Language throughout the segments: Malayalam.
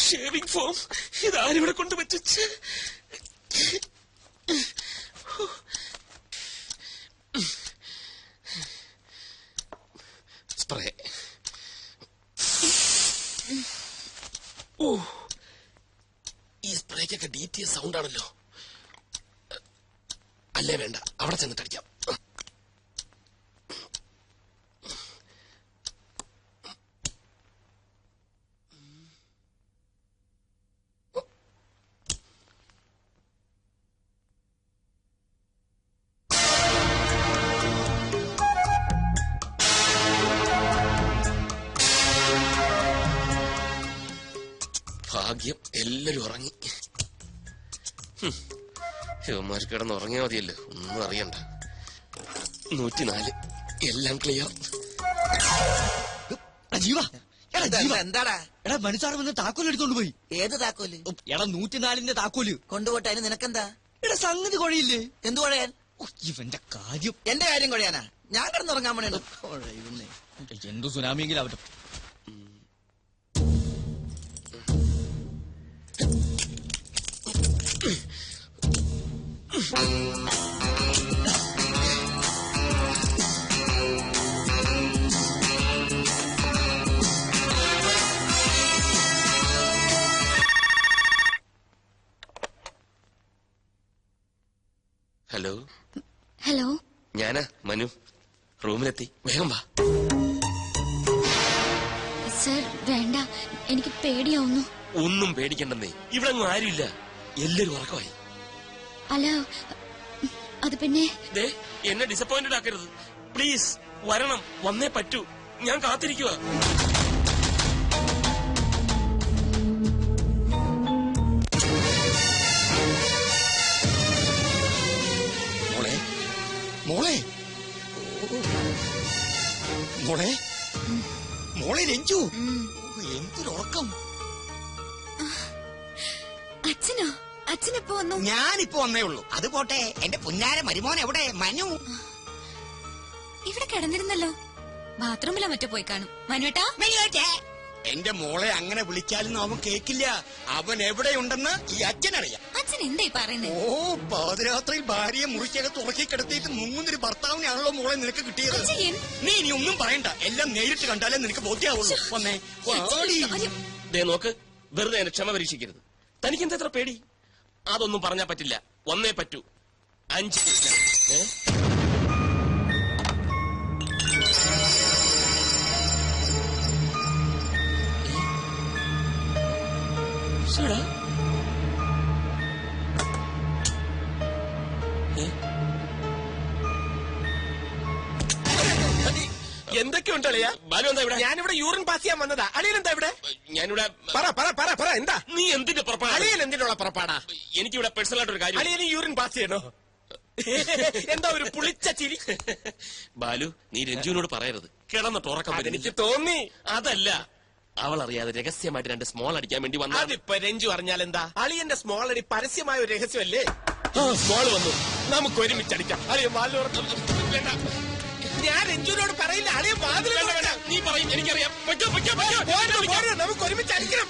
ഷേവിംഗ് ഫോം ഇതാരിവിടെ കൊണ്ടുവച്ച് സ്പ്രേ. ഓ, ഈ സ്പ്രേക്കൊക്കെ DTS സൗണ്ട് ആണല്ലോ. അല്ലേ വേണ്ട, അവിടെ ചെന്നിട്ടടിക്കാം. ഭാഗ്യം, എല്ലാരും ഉറങ്ങി. ഇവന്മാർ കിടന്ന് ഉറങ്ങിയാ മതിയല്ലോ, ഒന്നും അറിയണ്ട. 104 എല്ലാം ക്ലിയർ. എന്താടാ? എടാ മനുസാറ് വന്ന് താക്കോൽ എടുത്തോണ്ട് പോയി. ഏത് താക്കോല്? എടാ 104ന്റെ താക്കോല് കൊണ്ടുപോട്ടെ. അതിന് നിനക്കെന്താ? എടാ സംഗതി കുഴയില്ലേ? എന്തു കുഴയാൻ? ഇവന്റെ കാര്യം. എന്റെ കാര്യം കുഴയാനാ? ഞാൻ കിടന്നുറങ്ങാൻ വേണ്ടി. എന്തു സുനാമിയെങ്കിലും ആവട്ടെ. ഹലോ. ഹലോ, ഞാനാ മനു. റൂമിലെത്തി, വേഗം വാ. സർ വേണ്ട, എനിക്ക് പേടിയാവുന്നു. ഒന്നും പേടിക്കണ്ടെന്നേ, ഇവിടെ ഒന്നും ആരുമില്ല, എല്ലാരും ഉറക്കമായി. അല്ല, അത് പിന്നെ എന്നെ ഡിസപ്പോയിന്റഡ് ആക്കരുത് പ്ലീസ്. വരണം, വന്നേ പറ്റൂ, ഞാൻ കാത്തിരിക്കുക. മോളെ മോളെ മോളെ രഞ്ജു, എന്തൊരുറക്കം. അച്ഛനോ? അച്ഛനെപ്പോ വന്നു? ഞാനിപ്പോ വന്നേ ഉള്ളൂ. അത് പോട്ടെ, എന്റെ പുന്നാര മരുമോൻ എവിടെ? മനു ഇവിടെ കിടന്നിരുന്നല്ലോ. ബാത്റൂമിലോ മറ്റോ പോയി കാണും. മനുവേട്ടാ, എന്റെ മോളെ അങ്ങനെ വിളിച്ചാലൊന്നും അവൻ കേക്കില്ല. അവൻ എവിടെയുണ്ടെന്ന് ഈ അച്ഛനറിയാം. അച്ഛൻ എന്തായി പറയുന്നത്? ഓ, പാതിരാത്രിയിൽ ഭാര്യയെ മുറിക്കകത്ത് ഉറക്കി കിടത്തിയിട്ട് മുങ്ങുന്നൊരു ഭർത്താവിനാണല്ലോ മോളെ നിനക്ക് കിട്ടിയത്. നീ ഇനി ഒന്നും പറയണ്ട, എല്ലാം നേരിട്ട് കണ്ടാലേ നിനക്ക് ബോധ്യാവുള്ളൂ. വന്നേ നോക്ക്, വെറുതെ എന്നെ ക്ഷമ പരീക്ഷിക്കരുത്. തനിക്കെന്താ എത്ര പേടി? അതൊന്നും പറഞ്ഞാ പറ്റില്ല, വന്നേ പറ്റൂ. 5 എന്തൊക്കെയുണ്ട് അളിയാ? ബാലു എന്താ ഇവിടെ? ഞാനിവിടെ യൂറിൻ പാസ് ചെയ്യാൻ വന്നതാ. അളിയൻ എന്താ ഇവിടെ? ഞാനിവിടെ പറ എന്താ? നീ എന്തിന്റെ പുറപ്പാടാ? അളിയൻ എന്തിനുള്ള പുറപ്പാടാ? എനിക്കിവിടെ പേഴ്സണൽ ആയിട്ടൊരു കാര്യം. അളിയന് യൂറിൻ പാസ് ചെയ്യണോ? എന്താ ഒരു പുളിച്ച ചിരി? ബാലു, നീ രഞ്ജുവിനോട് പറയരുത്, കിടന്നിട്ട് ഉറക്കം. എനിക്ക് തോന്നി. അതല്ല, അവൾ അറിയാതെ രഹസ്യമായിട്ട് 2 സ്മോൾ അടിക്കാൻ വേണ്ടി വന്നു. അതിപ്പോ രഞ്ജു അറിഞ്ഞാൽ എന്താ? അളിയന്റെ സ്മോൾ അടി പരസ്യമായ ഒരു രഹസ്യമല്ലേ? സ്മോൾ വന്നു, നമുക്ക് ഒരുമിച്ചടിക്കാം. അളിയൻ വാതിൽ ഉറക്കം. ഞാൻ രഞ്ജുവിനോട് പറയില്ല. അളിയൻ വാതിൽ നീ പറയും, എനിക്കറിയാം. നമുക്ക് ഒരുമിച്ച് അടിക്കണം.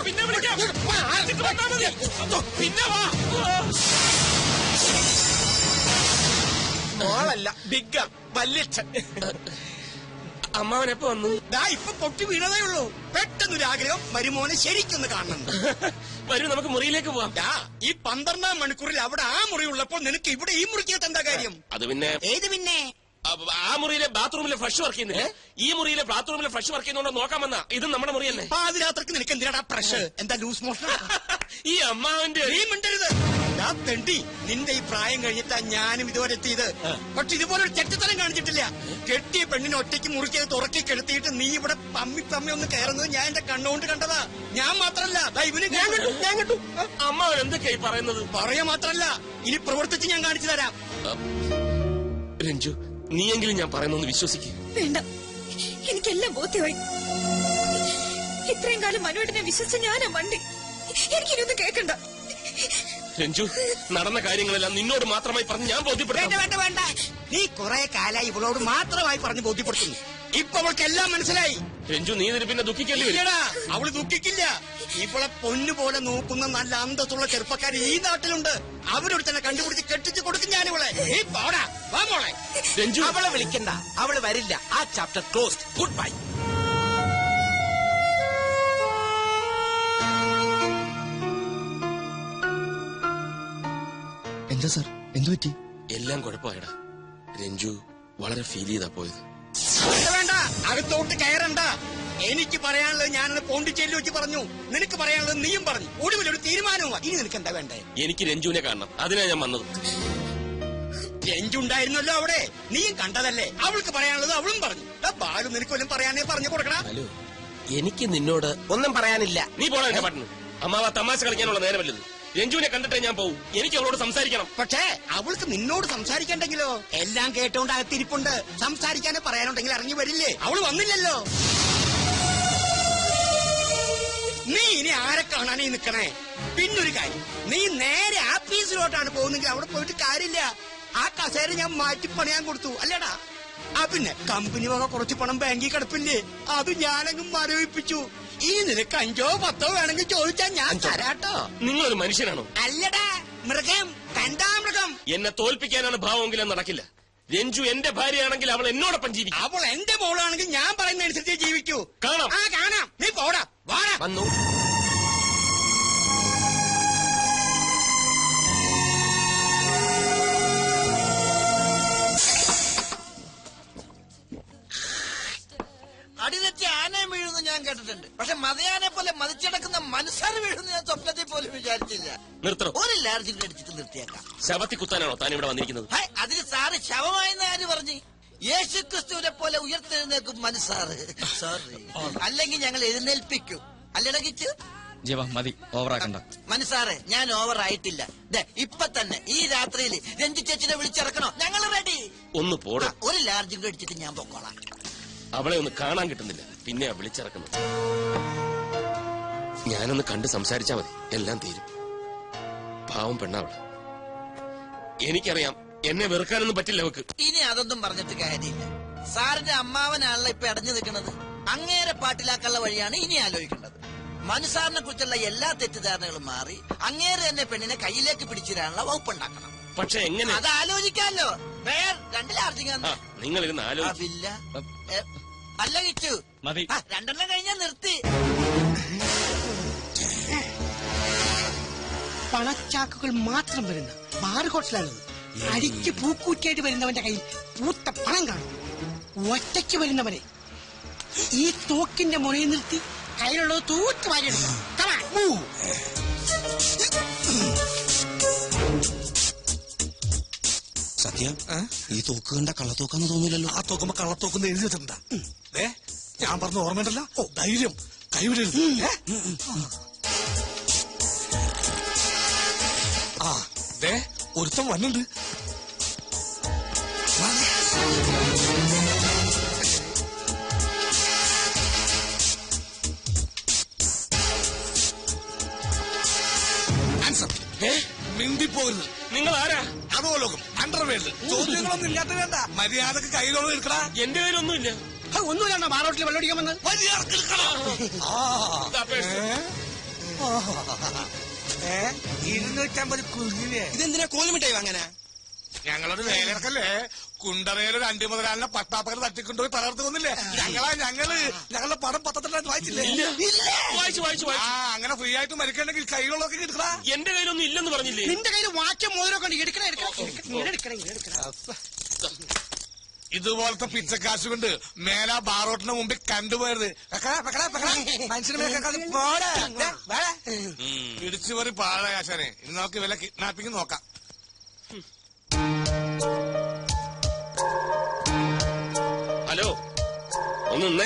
പിന്നെ വിളിക്കാം. പിന്നെ വാ. മോളല്ല, ബിഗ്ഗ വല്യച്ഛൻ. അമ്മാവനെപ്പോ വന്നു? ഇപ്പൊ പൊട്ടി വീണതേ ഉള്ളൂ. പെട്ടെന്നൊരു ആഗ്രഹം മരുമോനെ ശരിക്കൊന്ന് കാണണം. വരൂ, നമുക്ക് മുറിയിലേക്ക് പോവാം. ഈ 12-ാം മണിക്കൂറിൽ അവിടെ ആ മുറി ഉള്ളപ്പോൾ നിനക്ക് ഇവിടെ ഈ മുറിക്കകത്ത് എന്താ കാര്യം? അത് പിന്നെ ഏത് പിന്നെ? ആ മുറിയിലെ ബാത്റൂമിലെ ഫ്ലഷ് വർക്ക് ചെയ്യുന്നില്ല. ഈ മുറിയിലെ ബാത്റൂമിലെ ഫ്ലഷ് വർക്ക് ചെയ്യുന്നോണ്ടോ നോക്കാമെന്നാ. ഇത് നമ്മുടെ മുറിയല്ലേ. പാതിരാത്രക്ക് നിനക്ക് എന്തിനാടാ പ്രഷർ? എന്താ ലൂസ് മോഷൻ? ഈ അമ്മാവന്റെ നീ മിണ്ടരുത്. ഞാൻ തെണ്ടി നിന്റെ ഈ പ്രായം കഴിഞ്ഞിട്ടാ ഞാനും ഇതുവരെ എത്തിയത്. പക്ഷെ ഇതുപോലെ ഒരു ചെറ്റത്തരം കാണിച്ചിട്ടില്ല. കെട്ടിയ പെണ്ണിനെ ഒറ്റയ്ക്ക് മുറിക്കത് തുറക്കി കെടുത്തിയിട്ട് നീ ഇവിടെ പമ്മി ഒന്ന് കയറുന്നത് ഞാൻ എന്റെ കണ്ണുകൊണ്ട് കണ്ടതാ. ഞാൻ മാത്രല്ല ഇവന് ഞാൻ കണ്ടു. അമ്മാവൻ എന്തൊക്കെയായി പറയുന്നത്? പറയാ മാത്രല്ല ഇനി പ്രവർത്തിച്ച് ഞാൻ കാണിച്ചു തരാം. രഞ്ജു, നീയെങ്കിലും ഞാൻ പറയുന്നൊന്ന് വിശ്വസിക്കും. വേണ്ട, എനിക്കെല്ലാം ബോധ്യമായി. ഇത്രയും കാലം മനുവേട്ടനെ വിശ്വസിച്ച ഞാനാ വണ്ടി. എനിക്കിനൊന്നും കേൾക്കണ്ട. രഞ്ജു, നടന്ന കാര്യങ്ങളെല്ലാം നിന്നോട് മാത്രമായി പറഞ്ഞ് ഞാൻ ബോധ്യപ്പെടുത്താം. വേണ്ട വേണ്ട, നീ കുറെ കാലായി ഇവളോട് മാത്രമായി പറഞ്ഞ് ബോധ്യപ്പെടുത്തുന്നു. ഇപ്പൊ അവൾക്ക് എല്ലാം മനസ്സിലായി. രഞ്ജു, നീ ഇതിന് പിന്നെ ദുഃഖിക്കേണ്ടി വരും. ഇല്ലടാ, അവള് ദുഃഖിക്കില്ല. ഇവളെ പൊന്നുപോലെ നോക്കുന്ന നല്ല അന്തസ്സുള്ള ചെറുപ്പക്കാർ ഈ നാട്ടിലുണ്ട്. അവരോട് തന്നെ കണ്ടുപിടിച്ച് കെട്ടിച്ച് കൊടുക്കും ഞാനിവളെ. നീ പോടാ, വാ മോളെ. രഞ്ജു, അവളെ വിളിക്കണ്ട, അവള് വരില്ല. ആ ചാപ്റ്റർ ക്ലോസ്ഡ്. Good bye. എന്താ സാർ, എന്തു പറ്റി? എല്ലാം കുഴപ്പമായടാ. രഞ്ജു വളരെ ഫീൽ ചെയ്താ പോയത്. വേണ്ട, അകത്തോട്ട് കയറണ്ട. എനിക്ക് പറയാനുള്ളത് ഞാനത് പോണ്ടിച്ചേരിയിൽ വെച്ച് പറഞ്ഞു. നിനക്ക് പറയാനുള്ളത് നീയും പറഞ്ഞു. ഒടുവിലൊരു തീരുമാനവും. ഇനി നിനക്ക് എന്താ വേണ്ടേ? എനിക്ക് രഞ്ജുവിനെ കാണണം. അതിനാ ഞാൻ വന്നത്. രഞ്ജുണ്ടായിരുന്നല്ലോ അവിടെ, നീയും കണ്ടതല്ലേ. അവൾക്ക് പറയാനുള്ളത് അവളും പറഞ്ഞു. ബാലു നിനക്ക് വല്ലതും പറയാനേ പറഞ്ഞു കൊടുക്കണ. ഹലോ, എനിക്ക് നിന്നോട് ഒന്നും പറയാനില്ല. നീ പോടാ എന്റെ പാട്ടിന്. അമ്മാവ തമാശ കളിക്കാനുള്ള നേരമല്ലത്. രഞ്ജുവിനെ കണ്ടിട്ടേ ഞാൻ പോവും. എനിക്ക് അവളോട് സംസാരിക്കണം. പക്ഷേ അവൾക്ക് നിന്നോട് സംസാരിക്കണ്ടെങ്കിലോ? എല്ലാം കേട്ടോണ്ട് അകത്തിരിപ്പുണ്ട്. സംസാരിക്കാനോ പറയാനുണ്ടെങ്കിൽ ഇറങ്ങി വരില്ലേ? അവള് വന്നില്ലല്ലോ. നീ ഇനി ആരെ കാണാനീ നിക്കണേ? പിന്നൊരു കാര്യം, നീ നേരെ ആഫീസിലോട്ടാണ് പോകുന്നെങ്കിൽ അവിടെ പോയിട്ട് കാര്യമില്ല. ആ കസേര ഞാൻ മാറ്റി പണിയാൻ കൊടുത്തു അല്ലേടാ. പിന്നെ കമ്പനി വക കുറച്ച് പണം ബാങ്കിൽ കിടപ്പില്ലേ, അത് ഞാനങ്ങ് മരവിപ്പിച്ചു. ഈ നിനക്ക് 5 or 10 വേണമെങ്കിൽ ചോദിച്ചാൽ ഞാൻ തരാട്ടോ. നിങ്ങളൊരു മനുഷ്യനാണോ? അല്ലടാ മൃഗം, കണ്ടാ മൃഗം. എന്നെ തോൽപ്പിക്കാനാണ് ഭാവമെങ്കിലും നടക്കില്ല. രഞ്ജു എന്റെ ഭാര്യയാണെങ്കിൽ അവൾ എന്നോടൊപ്പം ജീവിക്കും. അവൾ എന്റെ മോളാണെങ്കിൽ ഞാൻ പറയുന്ന അനുസരിച്ച് ജീവിക്കൂ. കാണാം. കാണാം. നീ പോടാ, വാടാ. വന്നു. അടിതെറ്റി ആനയും വീഴുന്നു ഞാൻ കേട്ടിട്ടുണ്ട്. പക്ഷെ മതയാനെ പോലെ മതിച്ചടക്കുന്ന മനുഷ്യർ വീഴുന്നു ഞാൻ സ്വപ്നത്തിൽ പോലും വിചാരിച്ചില്ല. നിർത്തണം. ഒരു ലാർജിൽ അടിച്ചിട്ട് നിർത്തിയേക്കാം. ശവത്തി കുത്താനാണോ താൻ ഇവിടെ വന്നിരിക്കുന്നത്? അതിന് സാറ് ശവമായെന്ന് ആര് പറഞ്ഞു? യേശു ക്രിസ്തുവിനെ പോലെ ഉയർത്തെഴുന്നേൽക്കും മനുസാറ്. സോറി, അല്ലെങ്കിൽ ഞങ്ങൾ എഴുന്നേൽപ്പിക്കും. അല്ലടകിച്ചു മതി, ഓവറാക്കണ്ട. മനസ്സാറെ, ഞാൻ ഓവർ ആയിട്ടില്ല. ഇപ്പൊ തന്നെ ഈ രാത്രിയിൽ രഞ്ജു ചേച്ചിനെ വിളിച്ചിറക്കണോ? ഞങ്ങൾ റെഡി. ഒന്ന് പോടാ. ഒരു ലാർജിൽ അടിച്ചിട്ട് ഞാൻ പൊക്കോളാം. അവളെ ഒന്ന് കാണാൻ കിട്ടുന്നില്ല, പിന്നെയാ വിളിച്ചിറക്കുന്നത്. ഞാനൊന്ന് കണ്ട് സംസാരിച്ചാ മതി, എല്ലാം തീരും. പാവം പെണ്ണാവള്. എനിക്കറിയാം, എന്നെ വെറുക്കാനൊന്നും പറ്റില്ല അവക്ക്. ഇനി അതൊന്നും പറഞ്ഞിട്ട് കാര്യമില്ല. സാറിന്റെ അമ്മാവനാണല്ലോ ഇപ്പൊ അടഞ്ഞു നിൽക്കുന്നത്. അങ്ങേരെ പാട്ടിലാക്കാനുള്ള വഴിയാണ് ഇനി ആലോചിക്കേണ്ടത്. മനുസാറിനെ കുറിച്ചുള്ള എല്ലാ തെറ്റിദ്ധാരണകളും മാറി അങ്ങേരെ തന്നെ പെണ്ണിനെ കയ്യിലേക്ക് പിടിച്ചിടാനുള്ള വകുപ്പുണ്ടാക്കണം. പക്ഷെ എങ്ങനെ? അത് ആലോചിക്കാമല്ലോ. രണ്ടിലാർജിങ്ങ നിങ്ങൾ ഇരുന്ന് ആലോചിക്കില്ല. അല്ല കിച്ചു, മതി. 2 കഴിഞ്ഞാൽ നിർത്തി. പണച്ചാക്കുകൾ മാത്രം വരുന്ന ബാർ ഹോട്ടലാണിത്. അടിക്ക് പൂക്കൂറ്റിയായിട്ട് വരുന്നവന്റെ കയ്യിൽ പൂത്ത പണം കാണും. ഒറ്റയ്ക്ക് വരുന്നവനെ ഈ തോക്കിന്റെ മുറയിൽ നിർത്തി കയ്യിലുള്ളത് തൂത്ത് വാരിയെടുക്കണം. സത്യം, ഈ തോക്ക് കണ്ട കള്ളത്തോക്കാന്ന് തോന്നില്ലല്ലോ. ആ തോക്കുമ്പോ കള്ളത്തോക്കെന്ന് എഴുതി വെച്ചിട്ടുണ്ടാ. ഞാൻ പറഞ്ഞ ഓർമ്മയുണ്ടല്ലോ. ധൈര്യം കൈവിടരുത്. ഒരുത്തം വന്നുണ്ട്. മിണ്ടിപ്പോകരുത്. നിങ്ങൾ ആരാ? അതോ ലോകം അണ്ടർവേൾഡ്. ചോദ്യങ്ങളൊന്നും ഇല്ലാത്ത വേണ്ട. മര്യാദക്ക് കയ്യിലോളം എടുക്കടാ. എന്റെ കയ്യിലൊന്നുമില്ല. ഒന്നുമില്ല, ബാർ ഹോട്ടലിൽ വെള്ളമടിക്കാൻ വന്ന്. മര്യാദക്ക് എടുക്കടാ. 250 കുഞ്ഞിനെ. ഇതെന്തിനാ കോലുമിട്ടായി വാങ്ങാനാ? ഞങ്ങളൊരു വേലയിറക്കല്ലേ. കുണ്ടറയിലൊരു 5 മുതലാളിനെ പട്ടാപ്പകൽ തട്ടിക്കൊണ്ടുപോയി തളർത്ത് കൊന്നില്ലേ? ഞങ്ങളുടെ പടം പത്രത്തിലായിട്ട് വായിച്ചില്ലേ? വായിച്ചു. അങ്ങനെ ഫ്രീ ആയിട്ട് മരിക്കണമെങ്കിൽ കൈകളൊക്കെ എടുക്കടാ. എന്റെ കയ്യിലൊന്നും ഇല്ലെന്ന് പറഞ്ഞില്ലേ? നിന്റെ കയ്യിൽ വാക്യം മോതിരമൊക്കെ ഉണ്ട്. എടുക്കണം. ഇതുപോലത്തെ പിച്ചക്കാശ് കൊണ്ട് മേലാ ബാറോട്ടിന് മുമ്പിൽ കണ്ടുപോയത് പിടിച്ചു പറി പാഴാശാനെ. ഇനി നമുക്ക് വില കിഡ്നാപ്പിംഗ് നോക്കാം. ഹലോ ഒന്ന് നിന്നേ.